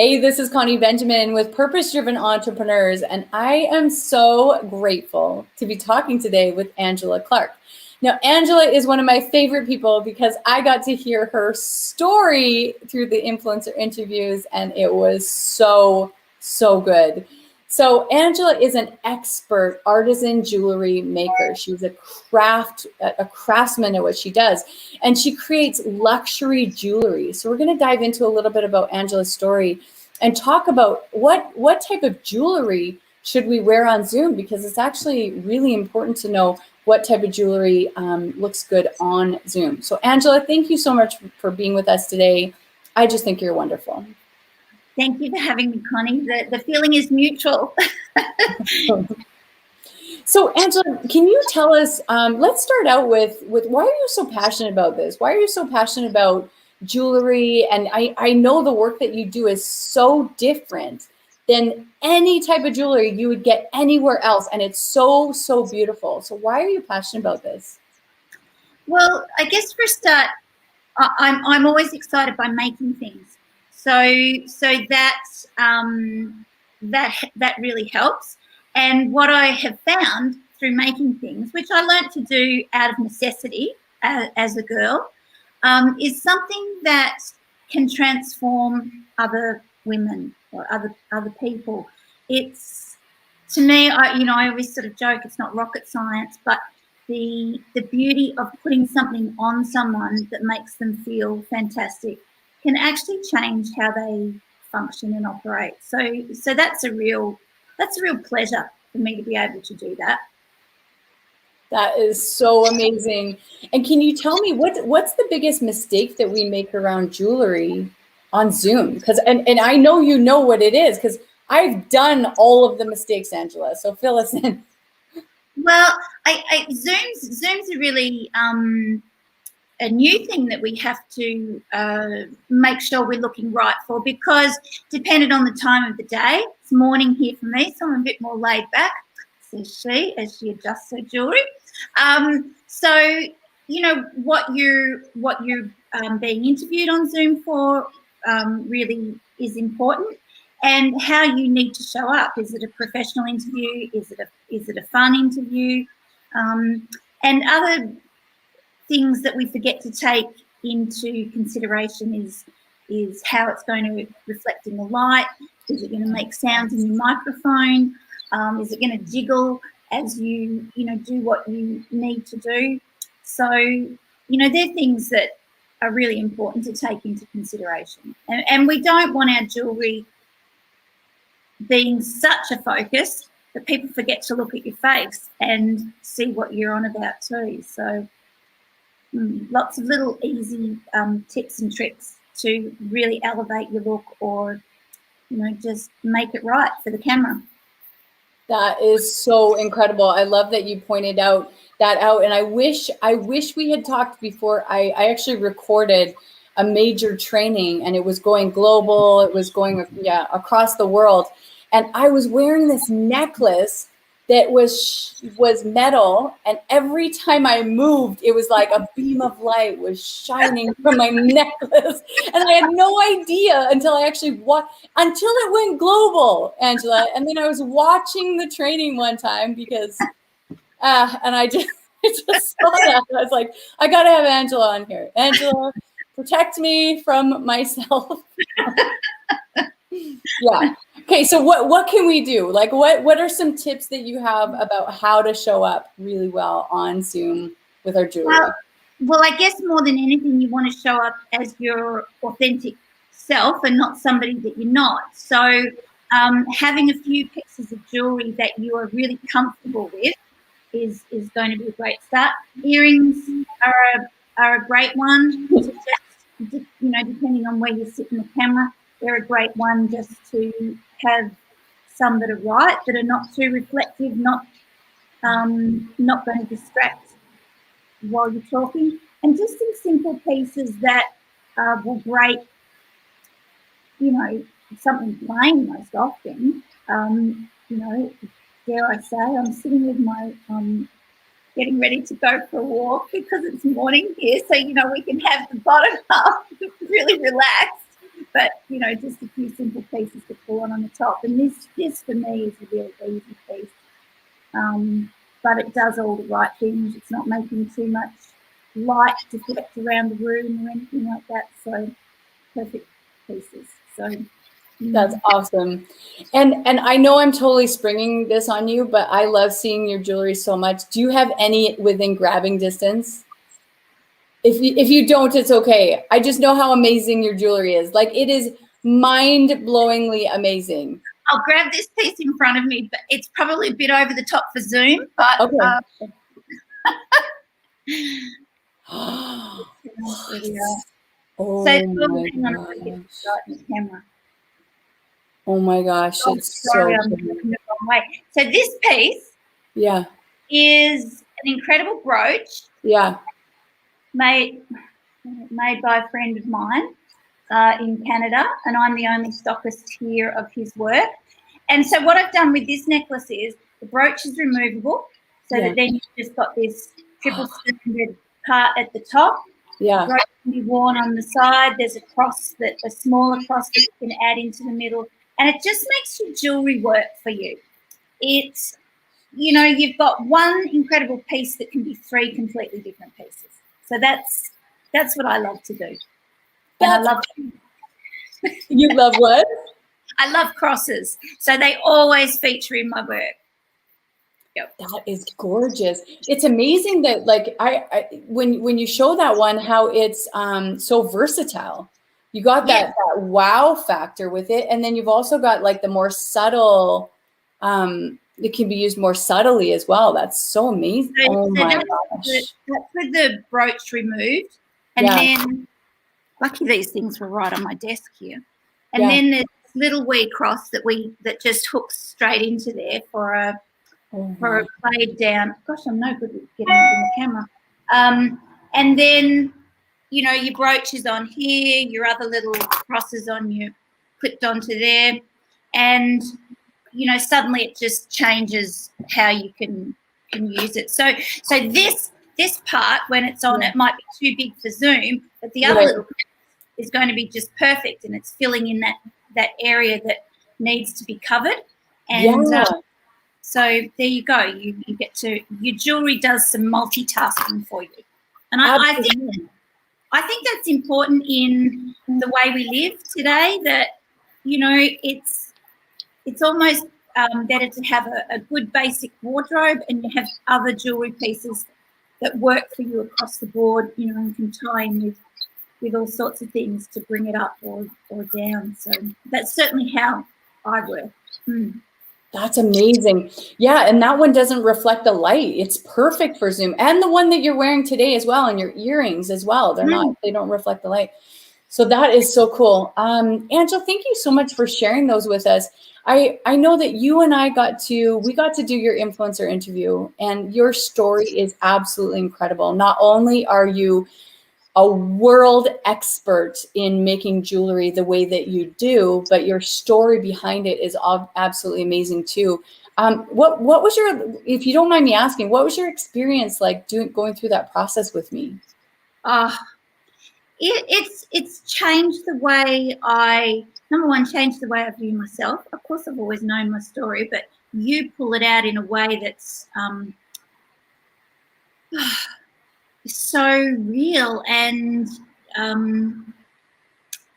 Hey, this is Connie Benjamin with Purpose Driven Entrepreneurs, and I am so grateful to be talking today with Angela Clark. Now, Angela is one of my favorite people because I got to hear her story through the influencer interviews, and it was so good. So Angela is an expert artisan jewelry maker. She's a craftsman at what she does, and she creates luxury jewelry. So we're going to dive into a little bit about Angela's story and talk about what type of jewelry should we wear on Zoom, because it's actually really important to know what type of jewelry looks good on Zoom. So Angela, thank you so much for being with us today. I just think you're wonderful. Thank you for having me, Connie. The feeling is mutual. So Angela, can you tell us, let's start out with why are you so passionate about this? Why are you so passionate about jewelry? And I know the work that you do is so different than any type of jewelry you would get anywhere else. And it's so beautiful. So why are you passionate about this? Well, I guess for a start, I'm always excited by making things. So that that really helps. And what I have found through making things, which I learned to do out of necessity as a girl, is something that can transform other women or other people. It's, to me, I always sort of joke, it's not rocket science, but the beauty of putting something on someone that makes them feel fantastic can actually change how they function and operate. So that's a real pleasure for me to be able to do that. That is so amazing. And can you tell me what's the biggest mistake that we make around jewelry on Zoom? Because and I know you know what it is, because I've done all of the mistakes, Angela. So fill us in. Well, Zooms are really a new thing that we have to make sure we're looking right for, because depending on the time of the day, it's morning here for me, so I'm a bit more laid back, says she, as she adjusts her jewelry. So you know what you're being interviewed on Zoom for really is important, and how you need to show up. Is it a professional interview? Is it a fun interview? And other things that we forget to take into consideration is how it's going to reflect in the light. Is it going to make sounds in your microphone? Is it going to jiggle as you do what you need to do? So they're things that are really important to take into consideration. And we don't want our jewelry being such a focus that people forget to look at your face and see what you're on about too. So lots of little easy tips and tricks to really elevate your look, or just make it right for the camera. That is so incredible. I love that you pointed out, and I wish we had talked before. I actually recorded a major training, and it was going global. It was going across the world, and I was wearing this necklace that was metal, and every time I moved, it was like a beam of light was shining from my necklace, and I had no idea until I actually until it went global, Angela. And then I was watching the training one time because, and I just saw that. I was like, I got to have Angela on here. Angela, protect me from myself. Yeah. Okay. So what can we do? Like, what are some tips that you have about how to show up really well on Zoom with our jewelry? Well, I guess more than anything, you want to show up as your authentic self and not somebody that you're not. So having a few pieces of jewelry that you are really comfortable with is going to be a great start. Earrings are a great one. To just, depending on where you sit in the camera, they're a great one just to have some that are right, that are not too reflective, not going to distract while you're talking, and just some simple pieces that will break, something plain most often. Dare I say, I'm sitting with my getting ready to go for a walk because it's morning here, so we can have the bottom up really relaxed. but just a few simple pieces to pull on the top. And this for me is a really easy piece, but it does all the right things. It's not making too much light deflect around the room or anything like that. So perfect pieces. So that's awesome. And I know I'm totally springing this on you, but I love seeing your jewelry so much. Do you have any within grabbing distance? If you don't, it's okay. I just know how amazing your jewelry is. Like, it is mind-blowingly amazing. I'll grab this piece in front of me, but it's probably a bit over the top for Zoom. But okay. There we are. Oh, So my gosh. Camera. Oh my gosh, it's sorry, so I'm pretty. looking the wrong way. So this piece is an incredible brooch. Yeah. Made by a friend of mine in Canada, and I'm the only stockist here of his work. And so what I've done with this necklace is the brooch is removable, so that then you've just got this triple standard part at the top. Yeah. The brooch can be worn on the side. There's a smaller cross that you can add into the middle, and it just makes your jewelry work for you. It's, you've got one incredible piece that can be three completely different pieces. So that's what I love to do. And I love You love what? I love crosses. So they always feature in my work. Yep. That is gorgeous. It's amazing that, like, I when you show that one, how it's so versatile. You got that wow factor with it, and then you've also got like the more subtle. It can be used more subtly as well. That's so amazing. Oh my gosh. That's with the brooch removed. And then, lucky these things were right on my desk here. And then there's this little wee cross that just hooks straight into there for a played down. Gosh, I'm no good at getting it in the camera. And then, your brooch is on here, your other little crosses clipped onto there. And suddenly it just changes how you can use it. So this part, when it's on, it might be too big for Zoom, but the other little is going to be just perfect, and it's filling in that area that needs to be covered. And so there you go. You get to, your jewelry does some multitasking for you. And I think that's important in the way we live today, that, it's almost better to have a good basic wardrobe, and you have other jewelry pieces that work for you across the board, and can tie in with all sorts of things to bring it up or down. So that's certainly how I work. That's amazing. Yeah, and that one doesn't reflect the light. It's perfect for Zoom. And the one that you're wearing today as well, and your earrings as well. They don't reflect the light. So that is so cool. Angela, thank you so much for sharing those with us. I know that you and I got to do your influencer interview, and your story is absolutely incredible. Not only are you a world expert in making jewelry the way that you do, but your story behind it is absolutely amazing too. What was your, if you don't mind me asking, what was your experience like going through that process with me? It's changed the way changed the way I view myself. Of course, I've always known my story, but you pull it out in a way that's so real, and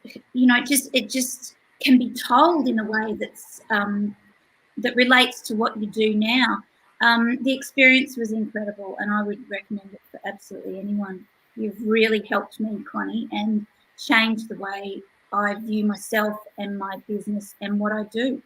it just can be told in a way that's that relates to what you do now. The experience was incredible, and I would recommend it for absolutely anyone. You've really helped me, Connie, and changed the way I view myself and my business and what I do.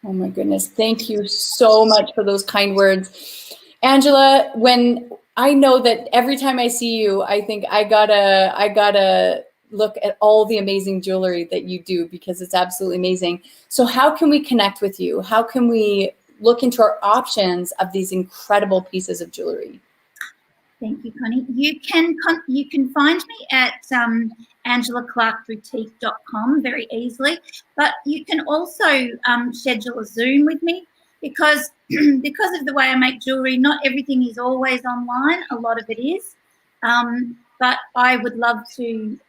Oh my goodness. Thank you so much for those kind words. Angela, when I know that every time I see you, I think I gotta look at all the amazing jewelry that you do, because it's absolutely amazing. So how can we connect with you? How can we look into our options of these incredible pieces of jewelry? Thank you, Connie. You can find me at angelaclarkboutique.com very easily, but you can also schedule a Zoom with me, because of the way I make jewelry, not everything is always online. A lot of it is. but I would love to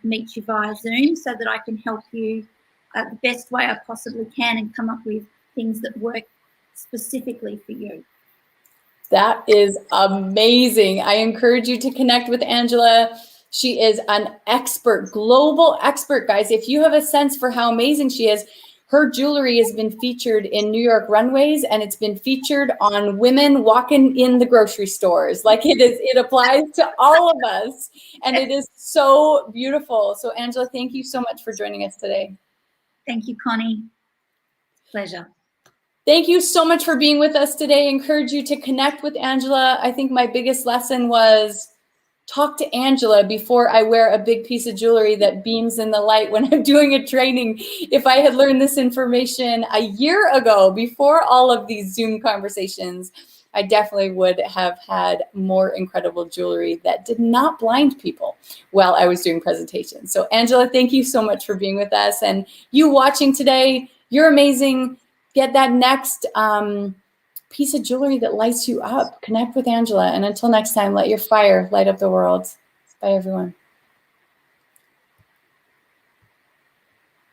meet you via Zoom so that I can help you the best way I possibly can and come up with things that work specifically for you. That is amazing. I encourage you to connect with Angela. She is an expert, global expert, guys. If you have a sense for how amazing she is, her jewelry has been featured in New York runways, and it's been featured on women walking in the grocery stores. Like it applies to all of us, and it is so beautiful. So Angela, thank you so much for joining us today. Thank you, Connie. Pleasure. Thank you so much for being with us today. I encourage you to connect with Angela. I think my biggest lesson was talk to Angela before I wear a big piece of jewelry that beams in the light when I'm doing a training. If I had learned this information a year ago, before all of these Zoom conversations, I definitely would have had more incredible jewelry that did not blind people while I was doing presentations. So Angela, thank you so much for being with us. And you watching today, you're amazing. Get that next piece of jewelry that lights you up. Connect with Angela. And until next time, let your fire light up the world. Bye, everyone.